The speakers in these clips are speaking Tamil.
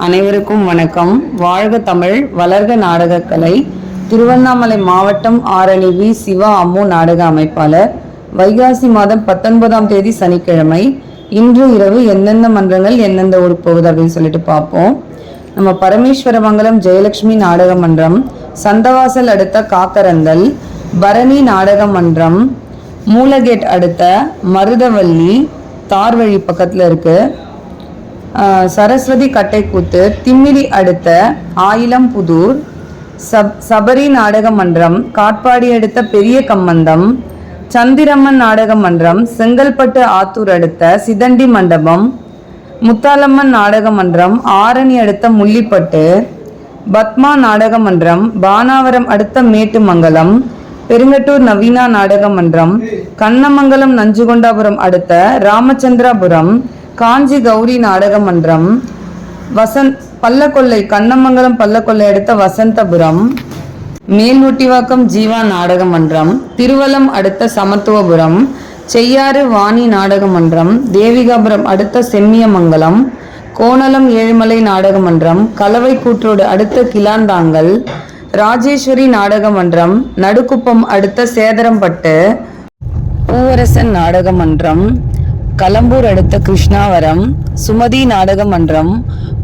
அனைவருக்கும் வணக்கம். வாழ்க தமிழ், வளர்க நாடகக்கலை. திருவண்ணாமலை மாவட்டம் ஆரணி வி. சிவா அம்மு நாடக அமைப்பாளர். வைகாசி மாதம் 19ஆம் தேதி சனிக்கிழமை. இன்று இரவு எந்தெந்த மன்றங்கள் எந்தெந்த ஊருக்கு போகுது அப்படின்னு சொல்லிட்டு பார்ப்போம். நம்ம பரமேஸ்வரமங்கலம் ஜெயலட்சுமி நாடக மன்றம், சந்தவாசல் அடுத்த காக்கரந்தல், பரணி நாடக மன்றம், மூலகேட் அடுத்த மருதவள்ளி தார்வழி பக்கத்தில் இருக்கு. சரஸ்வதி கட்டைக்கூத்து, திம்மிரி அடுத்த ஆயிலம்புதூர், சபரி நாடக மன்றம், காட்பாடி அடுத்த பெரிய கம்மந்தம், சந்திரம்மன் நாடக மன்றம், செங்கல்பட்டு ஆத்தூர் அடுத்த சிதண்டி மண்டபம், முத்தாலம்மன் நாடக மன்றம், ஆரணி அடுத்த முள்ளிப்பட்டு, பத்மா நாடக மன்றம், பானாவரம் அடுத்த மேட்டுமங்கலம், பெருங்கட்டூர் நவீனா நாடக மன்றம், கண்ணமங்கலம் நஞ்சுகொண்டாபுரம் அடுத்த ராமச்சந்திராபுரம், காஞ்சி கௌரி நாடக மன்றம், பல்லக்கொல்லை கண்ணமங்கலம் பல்லக்கொல்லை அடுத்த வசந்தபுரம், மேல்முட்டிவாக்கம் ஜீவா நாடக மன்றம், திருவலம் அடுத்த சமத்துவபுரம், செய்யாறு வாணி நாடக மன்றம், தேவிகாபுரம் அடுத்த செம்மியமங்கலம், கோணலம் ஏழுமலை நாடக மன்றம், கலவை கூற்றோடு அடுத்த கிளாந்தாங்கல், ராஜேஸ்வரி நாடக மன்றம், நடுக்குப்பம் அடுத்த சேதரம்பட்டு, பூவரசன் நாடக மன்றம், கலம்பூர் அடுத்த கிருஷ்ணாவரம், சுமதி நாடக மன்றம்,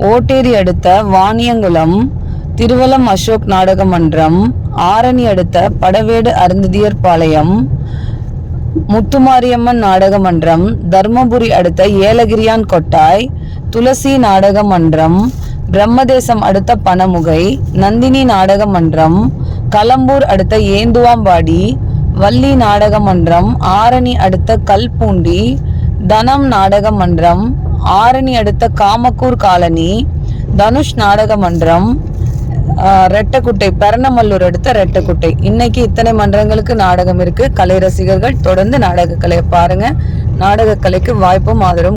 ஓட்டேரி அடுத்த வாணியங்குளம், திருவலம் அசோக் நாடக மன்றம், ஆரணி அடுத்த படவேடு அருந்ததியர் பாளையம், முத்துமாரியம்மன் நாடக மன்றம், தர்மபுரி அடுத்த ஏலகிரியான் கொட்டாய், துளசி நாடக மன்றம், பிரம்மதேசம் அடுத்த பனமுகை, நந்தினி நாடக மன்றம், கலம்பூர் அடுத்த ஏந்துவாம்பாடி, வள்ளி நாடக மன்றம், ஆரணி அடுத்த கல்பூண்டி, தனம் நாடக மன்றம், ஆரணி அடுத்த காமக்கூர் காலனி, தனுஷ் நாடக மன்றம், ரெட்டக்குட்டை பெரணமல்லூர் அடுத்த ரெட்டக்குட்டை. இன்னைக்கு இத்தனை மன்றங்களுக்கு நாடகம் இருக்கு. கலை ரசிகர்கள் தொடர்ந்து நாடக கலையை பாருங்க. நாடக கலைக்கு வாய்ப்பும் ஆதரவும்